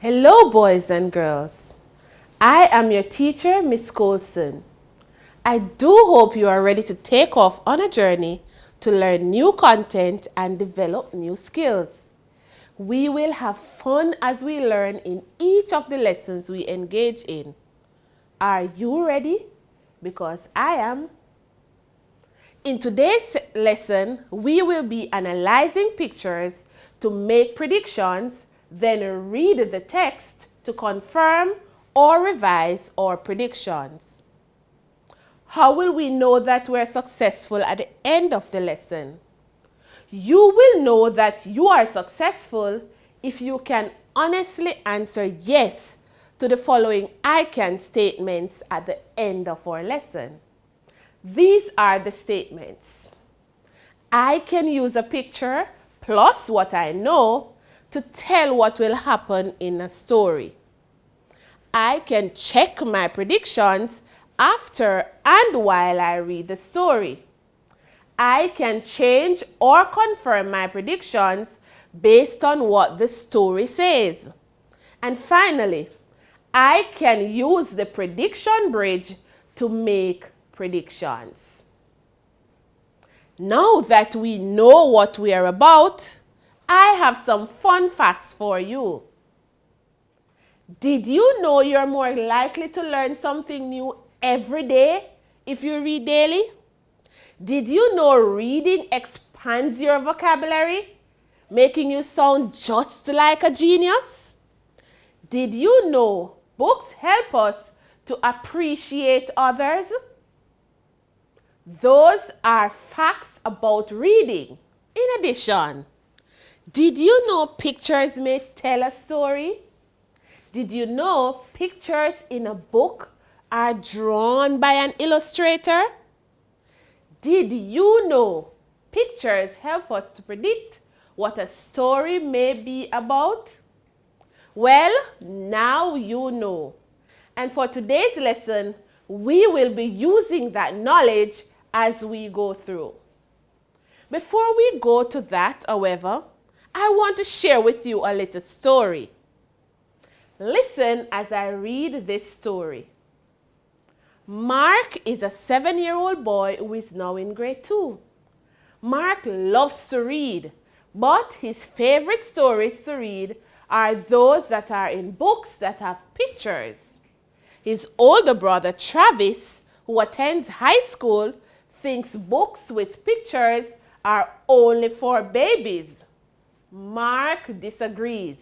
Hello, boys and girls. I am your teacher, Miss Colson. I do hope you are ready to take off on a journey to learn new content and develop new skills. We will have fun as we learn in each of the lessons we engage in. Are you ready? Because I am. In today's lesson, we will be analyzing pictures to make predictions, then read the text to confirm or revise our predictions. How will we know that we're successful at the end of the lesson? You will know that you are successful if you can honestly answer yes to the following I can statements at the end of our lesson. These are the statements. I can use a picture plus what I know to tell what will happen in a story. I can check my predictions after and while I read the story. I can change or confirm my predictions based on what the story says. And finally, I can use the prediction bridge to make predictions. Now that we know what we are about, I have some fun facts for you. Did you know you're more likely to learn something new every day if you read daily? Did you know reading expands your vocabulary, making you sound just like a genius? Did you know books help us to appreciate others? Those are facts about reading. In addition, did you know pictures may tell a story? Did you know pictures in a book are drawn by an illustrator? Did you know pictures help us to predict what a story may be about? Well, now you know. And for today's lesson, we will be using that knowledge as we go through. Before we go to that, however, I want to share with you a little story. Listen as I read this story. Mark is a 7-year-old boy who is now in grade 2. Mark loves to read, but his favorite stories to read are those that are in books that have pictures. His older brother Travis, who attends high school, thinks books with pictures are only for babies. Mark disagrees.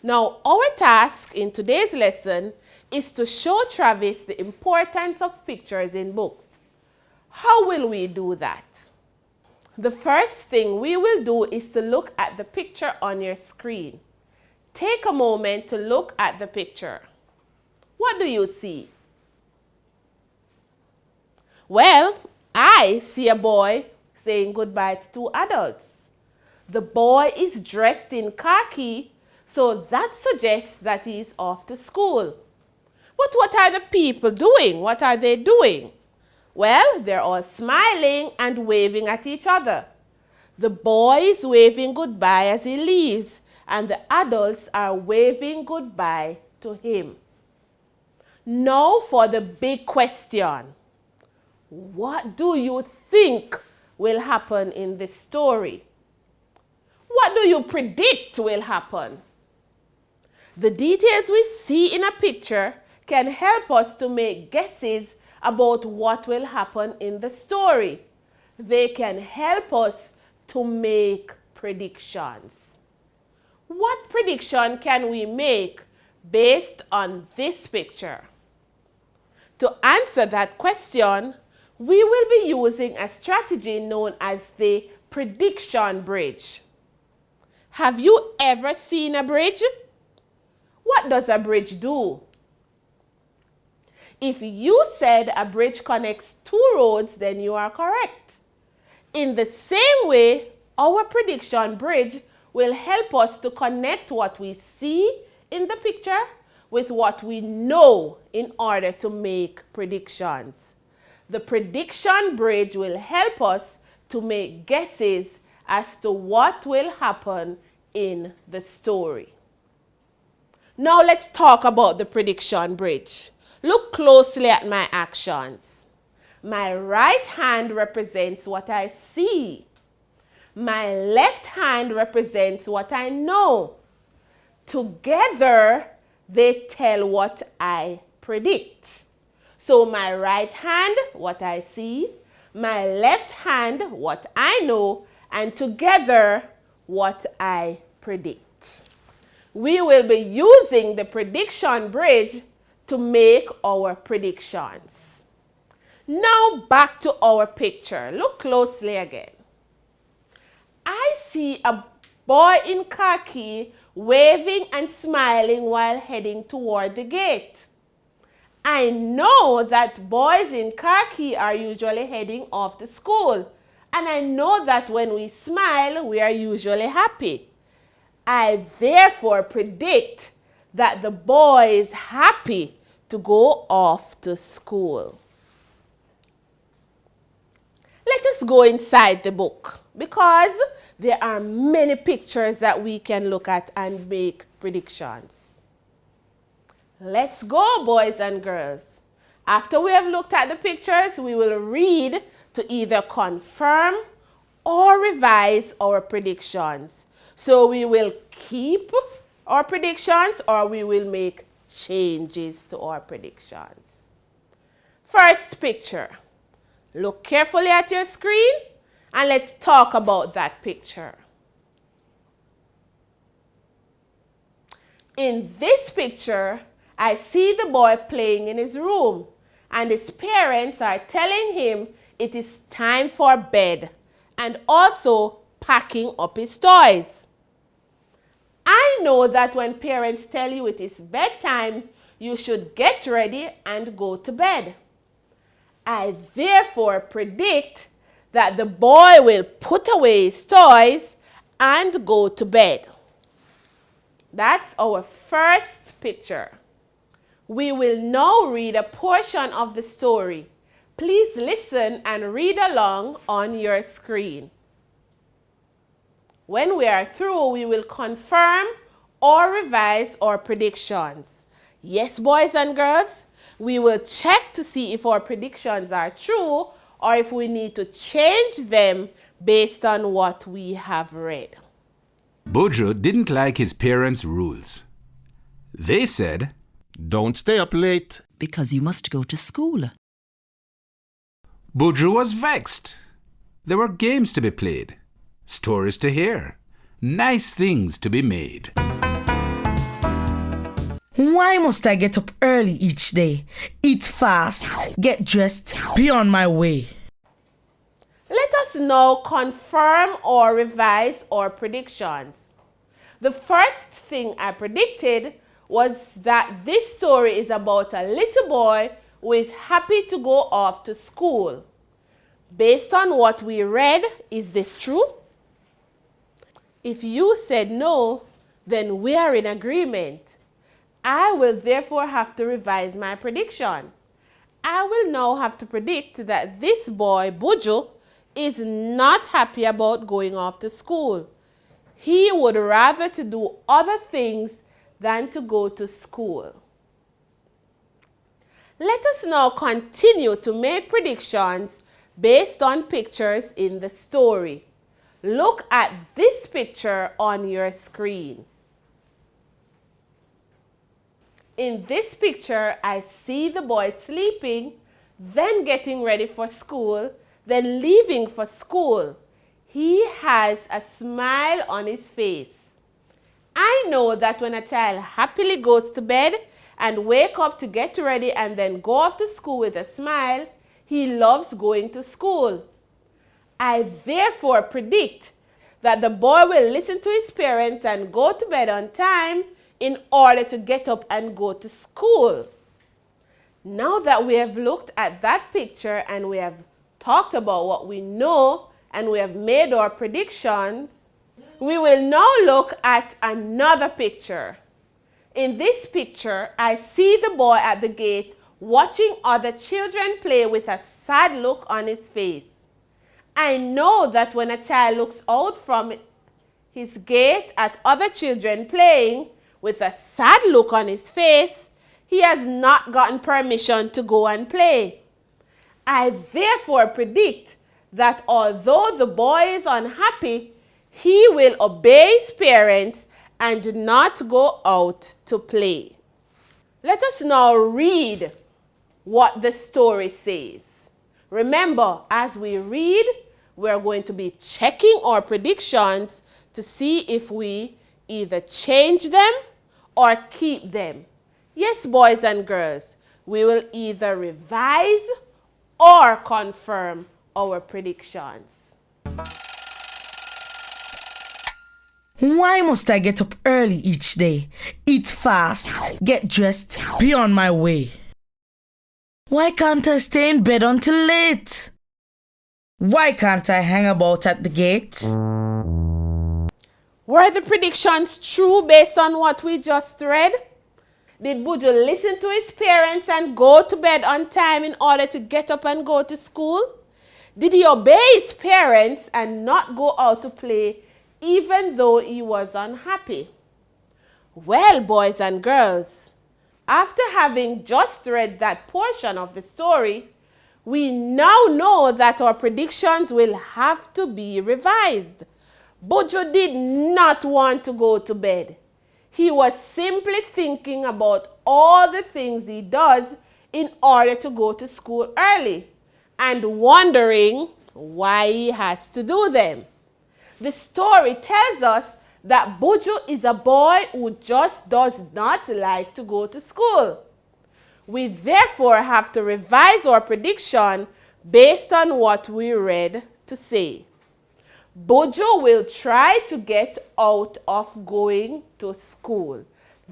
Now, our task in today's lesson is to show Travis the importance of pictures in books. How will we do that? The first thing we will do is to look at the picture on your screen. Take a moment to look at the picture. What do you see? Well, I see a boy saying goodbye to 2 adults. The boy is dressed in khaki, so that suggests that he is off to school. But what are the people doing? What are they doing? Well, they're all smiling and waving at each other. The boy is waving goodbye as he leaves, and the adults are waving goodbye to him. Now for the big question. What do you think will happen in this story? What do you predict will happen? The details we see in a picture can help us to make guesses about what will happen in the story. They can help us to make predictions. What prediction can we make based on this picture? To answer that question, we will be using a strategy known as the prediction bridge. Have you ever seen a bridge? What does a bridge do? If you said a bridge connects 2 roads, then you are correct. In the same way, our prediction bridge will help us to connect what we see in the picture with what we know in order to make predictions. The prediction bridge will help us to make guesses as to what will happen in the story. Now let's talk about the prediction bridge. Look closely at my actions. My right hand represents what I see. My left hand represents what I know. Together, they tell what I predict. So my right hand, what I see, my left hand, what I know, and together, what I predict. We will be using the prediction bridge to make our predictions. Now back to our picture. Look closely again. I see a boy in khaki waving and smiling while heading toward the gate. I know that boys in khaki are usually heading off to school. And I know that when we smile, we are usually happy. I therefore predict that the boy is happy to go off to school. Let us go inside the book because there are many pictures that we can look at and make predictions. Let's go, boys and girls. After we have looked at the pictures, we will read to either confirm or revise our predictions. So we will keep our predictions or we will make changes to our predictions. First picture. Look carefully at your screen and let's talk about that picture. In this picture, I see the boy playing in his room and his parents are telling him it is time for bed and also packing up his toys. I know that when parents tell you it is bedtime, you should get ready and go to bed. I therefore predict that the boy will put away his toys and go to bed. That's our first picture. We will now read a portion of the story. Please listen and read along on your screen. When we are through, we will confirm or revise our predictions. Yes, boys and girls, we will check to see if our predictions are true or if we need to change them based on what we have read. Bojo didn't like his parents' rules. They said, "Don't stay up late." Because you must go to school. Bojo was vexed. There were games to be played, stories to hear, nice things to be made. Why must I get up early each day, eat fast, get dressed, be on my way? Let us now confirm or revise our predictions. The first thing I predicted was that this story is about a little boy who is happy to go off to school. Based on what we read, is this true? If you said no, then we are in agreement. I will therefore have to revise my prediction. I will now have to predict that this boy, Bojo, is not happy about going off to school. He would rather to do other things than to go to school. Let us now continue to make predictions based on pictures in the story. Look at this picture on your screen. In this picture, I see the boy sleeping, then getting ready for school, then leaving for school. He has a smile on his face. I know that when a child happily goes to bed and wake up to get ready and then go off to school with a smile, he loves going to school. I therefore predict that the boy will listen to his parents and go to bed on time in order to get up and go to school. Now that we have looked at that picture and we have talked about what we know and we have made our predictions, we will now look at another picture. In this picture, I see the boy at the gate watching other children play with a sad look on his face. I know that when a child looks out from his gate at other children playing, with a sad look on his face, he has not gotten permission to go and play. I therefore predict that although the boy is unhappy, he will obey his parents and not go out to play. Let us now read what the story says. Remember, as we read, we're going to be checking our predictions to see if we either change them or keep them. Yes, boys and girls, we will either revise or confirm our predictions. Why must I get up early each day, eat fast, get dressed, be on my way? Why can't I stay in bed until late? Why can't I hang about at the gate? Were the predictions true based on what we just read? Did Buju listen to his parents and go to bed on time in order to get up and go to school? Did he obey his parents and not go out to play even though he was unhappy? Well, boys and girls, after having just read that portion of the story, we now know that our predictions will have to be revised. Buju did not want to go to bed. He was simply thinking about all the things he does in order to go to school early and wondering why he has to do them. The story tells us that Buju is a boy who just does not like to go to school. We therefore have to revise our prediction based on what we read to say. Buju will try to get out of going to school.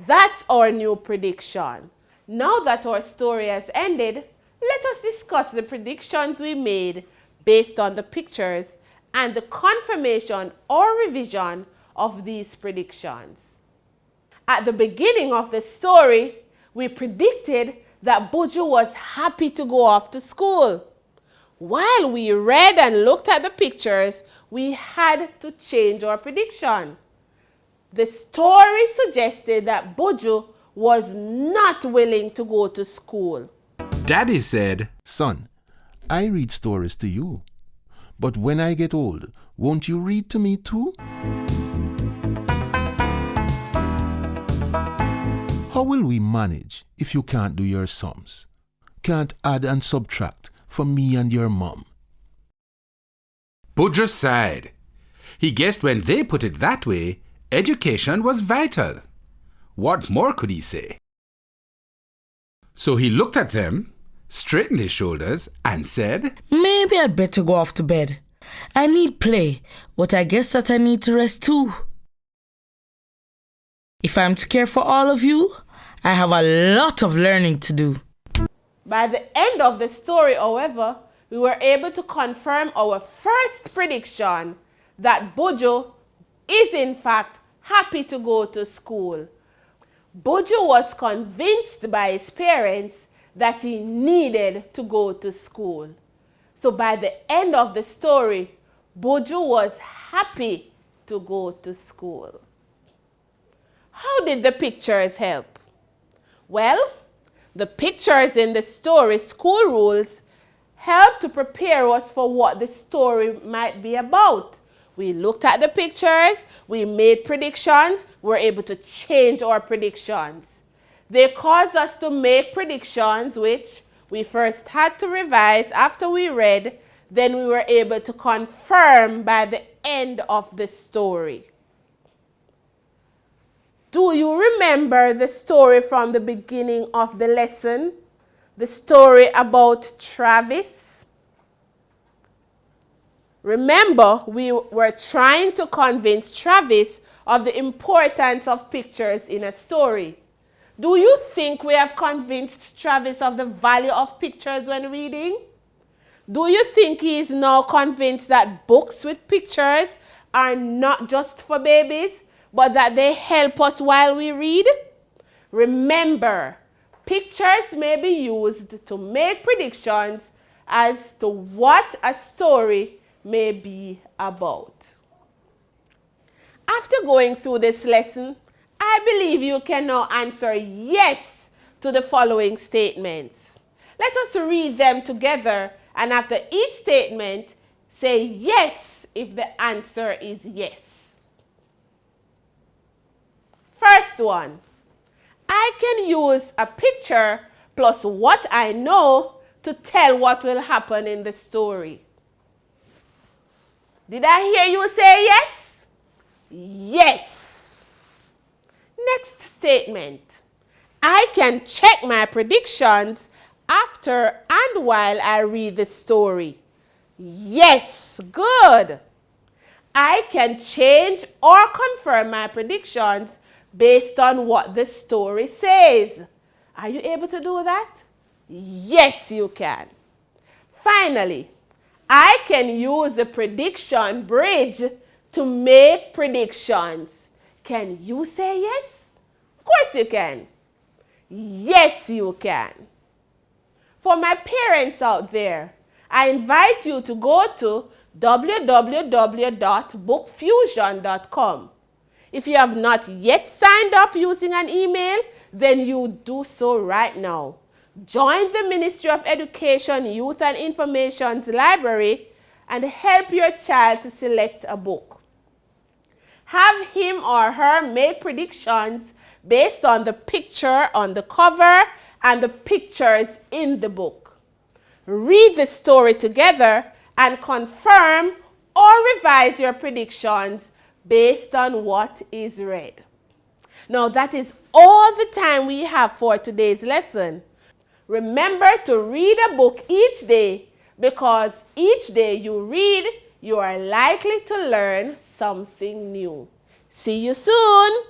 That's our new prediction. Now that our story has ended, let us discuss the predictions we made based on the pictures and the confirmation or revision of these predictions. At the beginning of the story, we predicted that Buju was happy to go off to school. While we read and looked at the pictures, we had to change our prediction. The story suggested that Buju was not willing to go to school. Daddy said, Son, I read stories to you. But when I get old, won't you read to me too? How will we manage if you can't do your sums? Can't add and subtract for me and your mom? Buju sighed. He guessed when they put it that way, education was vital. What more could he say? So he looked at them, straightened his shoulders, and said, Maybe I'd better go off to bed. I need play, but I guess that I need to rest too. If I'm to care for all of you, I have a lot of learning to do. By the end of the story, however, we were able to confirm our first prediction that Buju is in fact happy to go to school. Buju was convinced by his parents that he needed to go to school. So by the end of the story, Buju was happy to go to school. How did the pictures help? Well, the pictures in the story School Rules help to prepare us for what the story might be about. We looked at the pictures, we made predictions, we were able to change our predictions. They caused us to make predictions which we first had to revise after we read, then we were able to confirm by the end of the story. Do you remember the story from the beginning of the lesson? The story about Travis? Remember, we were trying to convince Travis of the importance of pictures in a story. Do you think we have convinced Travis of the value of pictures when reading? Do you think he is now convinced that books with pictures are not just for babies, but that they help us while we read? Remember, pictures may be used to make predictions as to what a story may be about. After going through this lesson, I believe you can now answer yes to the following statements. Let us read them together, and after each statement, say yes if the answer is yes. First one, I can use a picture plus what I know to tell what will happen in the story. Did I hear you say yes? Yes. Next statement. I can check my predictions after and while I read the story. Yes, good. I can change or confirm my predictions based on what the story says. Are you able to do that? Yes, you can. Finally, I can use the prediction bridge to make predictions. Can you say yes? Of course you can. Yes, you can. For my parents out there, I invite you to go to www.bookfusion.com. If you have not yet signed up using an email, then you do so right now. Join the Ministry of Education, Youth and Information's library and help your child to select a book. Have him or her make predictions based on the picture on the cover and the pictures in the book. Read the story together and confirm or revise your predictions based on what is read. Now that is all the time we have for today's lesson. Remember to read a book each day, because each day you read, you are likely to learn something new. See you soon!